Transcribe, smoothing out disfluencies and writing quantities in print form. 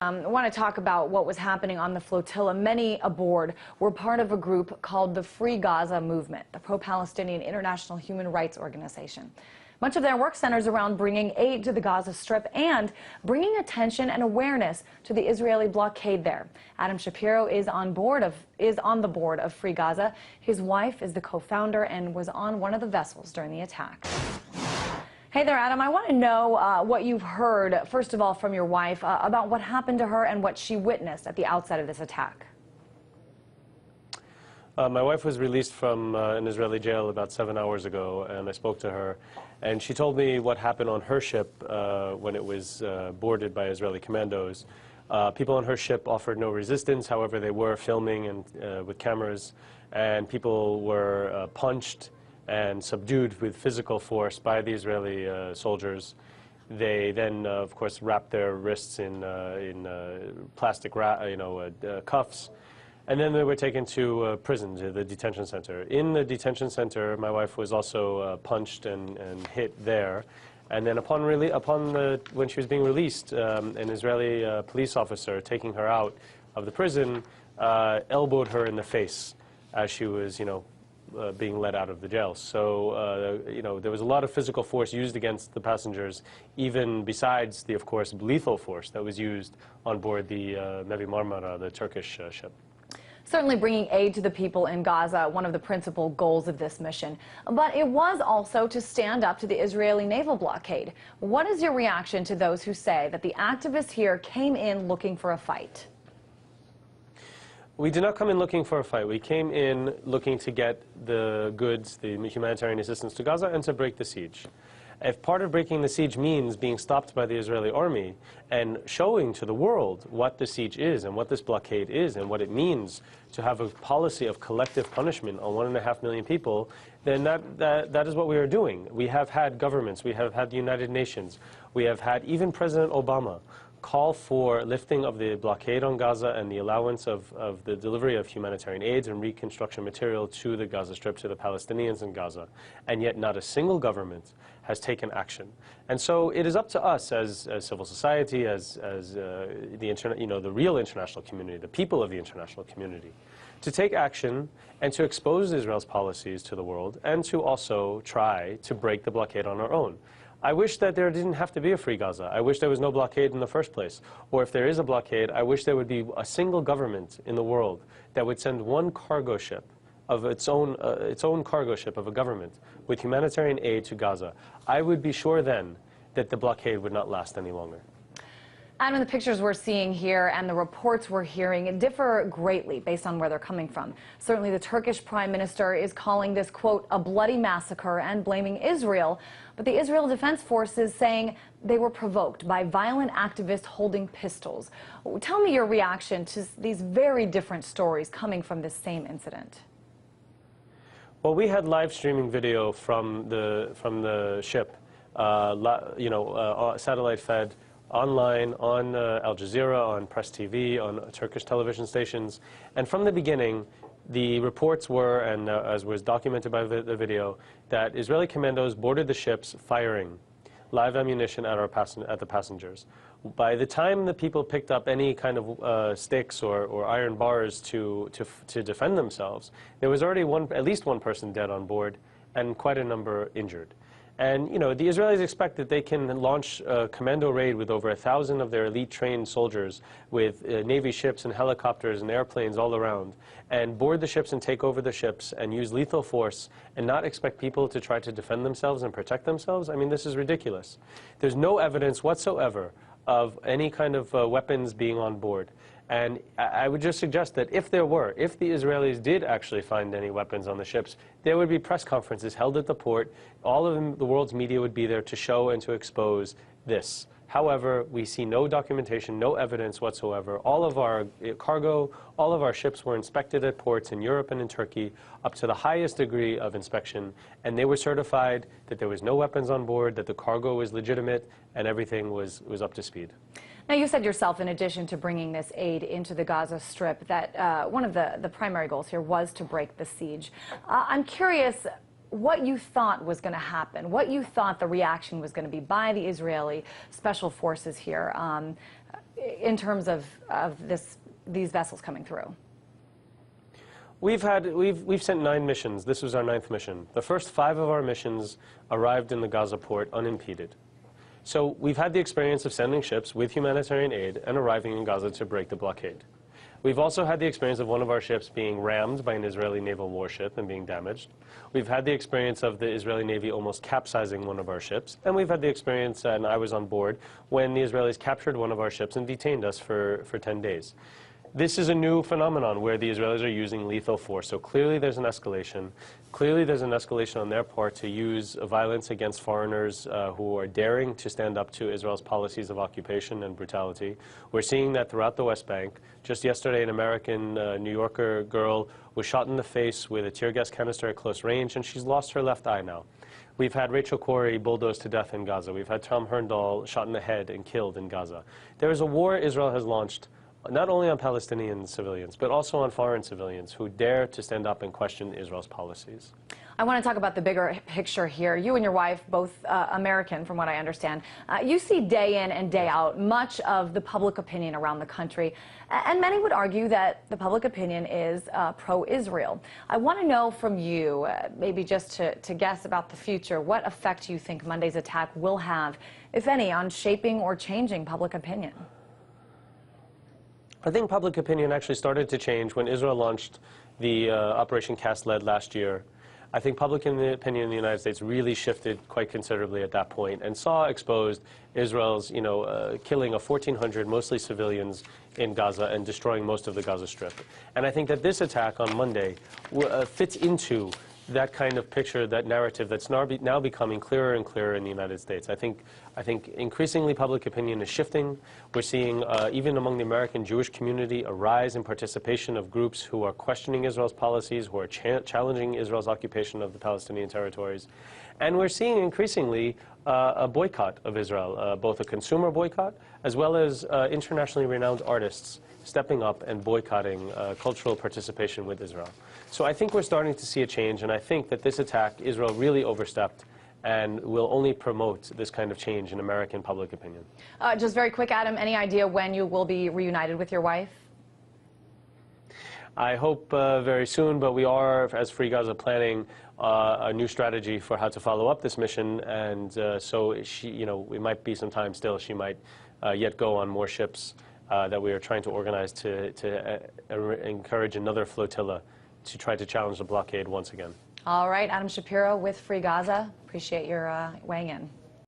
I want to talk about what was happening on the flotilla. Many aboard were part of a group called the Free Gaza Movement, the pro-Palestinian international human rights organization. Much of their work centers around bringing aid to the Gaza Strip and bringing attention and awareness to the Israeli blockade there. Adam Shapiro is on the board of Free Gaza. His wife is the co-founder and was on one of the vessels during the attack. Hey there, Adam. I want to know what you've heard, first of all, from your wife about what happened to her and what she witnessed at the outset of this attack. My wife was released from an Israeli jail about 7 hours ago, and I spoke to her, and she told me what happened on her ship when it was boarded by Israeli commandos. People on her ship offered no resistance. However, they were filming and with cameras, and people were punched and subdued with physical force by the Israeli soldiers. They then, of course, wrapped their wrists in plastic cuffs, and then they were taken to prison, to the detention center. In the detention center, my wife was also punched and hit there. And then when she was being released, an Israeli police officer taking her out of the prison elbowed her in the face as she was, being let out of the jail. So, there was a lot of physical force used against the passengers, even besides the, of course, lethal force that was used on board the Nevi Marmara, the Turkish ship. Certainly bringing aid to the people in Gaza, one of the principal goals of this mission. But it was also to stand up to the Israeli naval blockade. What is your reaction to those who say that the activists here came in looking for a fight? We did not come in looking for a fight. We came in looking to get the goods, the humanitarian assistance to Gaza, and to break the siege. If part of breaking the siege means being stopped by the Israeli army and showing to the world what the siege is and what this blockade is and what it means to have a policy of collective punishment on 1.5 million people, then that is what we are doing. We have had governments, we have had the United Nations, we have had even President Obama call for lifting of the blockade on Gaza and the allowance of the delivery of humanitarian aids and reconstruction material to the Gaza Strip, to the Palestinians in Gaza. And yet not a single government has taken action. And so it is up to us as civil society, as the real international community, the people of the international community, to take action and to expose Israel's policies to the world and to also try to break the blockade on our own. I wish that there didn't have to be a Free Gaza. I wish there was no blockade in the first place. Or if there is a blockade, I wish there would be a single government in the world that would send one cargo ship of its own cargo ship of a government with humanitarian aid to Gaza. I would be sure then that the blockade would not last any longer. Adam, the pictures we're seeing here and the reports we're hearing differ greatly based on where they're coming from. Certainly the Turkish Prime Minister is calling this, quote, a bloody massacre and blaming Israel. But the Israel Defense Forces saying they were provoked by violent activists holding pistols. Tell me your reaction to these very different stories coming from this same incident. Well, we had live streaming video from the ship, satellite fed, online, on Al Jazeera, on Press TV, on Turkish television stations. And from the beginning, the reports were, and as was documented by the video, that Israeli commandos boarded the ships firing live ammunition at the passengers. By the time the people picked up any kind of sticks or iron bars to defend themselves, there was already at least one person dead on board and quite a number injured. And, the Israelis expect that they can launch a commando raid with over 1,000 of their elite trained soldiers with Navy ships and helicopters and airplanes all around and board the ships and take over the ships and use lethal force and not expect people to try to defend themselves and protect themselves. I mean, this is ridiculous. There's no evidence whatsoever of any kind of weapons being on board. And I would just suggest that if the Israelis did actually find any weapons on the ships, there would be press conferences held at the port. All of the world's media would be there to show and to expose this. However, we see no documentation, no evidence whatsoever. All of our cargo, all of our ships were inspected at ports in Europe and in Turkey up to the highest degree of inspection, and they were certified that there was no weapons on board, that the cargo was legitimate, and everything was up to speed. Now, you said yourself, in addition to bringing this aid into the Gaza Strip, that one of the primary goals here was to break the siege. I'm curious what you thought was going to happen, what you thought the reaction was going to be by the Israeli special forces here. in terms of these vessels coming through? We've sent 9 missions. This was our 9th mission. The first 5 of our missions arrived in the Gaza port unimpeded. So we've had the experience of sending ships with humanitarian aid and arriving in Gaza to break the blockade. We've also had the experience of one of our ships being rammed by an Israeli naval warship and being damaged. We've had the experience of the Israeli Navy almost capsizing one of our ships. And we've had the experience, and I was on board, when the Israelis captured one of our ships and detained us for 10 days. This is a new phenomenon where the Israelis are using lethal force. So clearly there's an escalation. Clearly there's an escalation on their part to use violence against foreigners who are daring to stand up to Israel's policies of occupation and brutality. We're seeing that throughout the West Bank. Just yesterday, an American New Yorker girl was shot in the face with a tear gas canister at close range, and she's lost her left eye now. We've had Rachel Corrie bulldozed to death in Gaza. We've had Tom Herndal shot in the head and killed in Gaza. There is a war Israel has launched not only on Palestinian civilians, but also on foreign civilians who dare to stand up and question Israel's policies. I want to talk about the bigger picture here. You and your wife, both American, from what I understand. You see day in and day out much of the public opinion around the country, and many would argue that the public opinion is pro-Israel. I want to know from you, maybe just to guess about the future, what effect you think Monday's attack will have, if any, on shaping or changing public opinion? I think public opinion actually started to change when Israel launched the Operation Cast Lead last year. I think public opinion in the United States really shifted quite considerably at that point and saw exposed Israel's, killing of 1,400 mostly civilians in Gaza and destroying most of the Gaza Strip. And I think that this attack on Monday fits into that kind of picture, that narrative that's now becoming clearer and clearer in the United States. I think increasingly public opinion is shifting. We're seeing, even among the American Jewish community, a rise in participation of groups who are questioning Israel's policies, who are challenging Israel's occupation of the Palestinian territories. And we're seeing increasingly a boycott of Israel, both a consumer boycott as well as internationally renowned artists stepping up and boycotting cultural participation with Israel. So I think we're starting to see a change, and I think that this attack, Israel really overstepped and will only promote this kind of change in American public opinion. Just very quick, Adam, any idea when you will be reunited with your wife? I hope very soon, but we are, as Free Gaza, planning a new strategy for how to follow up this mission, and so she, it might be some time still. She might yet go on more ships that we are trying to organize to encourage another flotilla to try to challenge the blockade once again. All right, Adam Shapiro with Free Gaza. Appreciate your weighing in.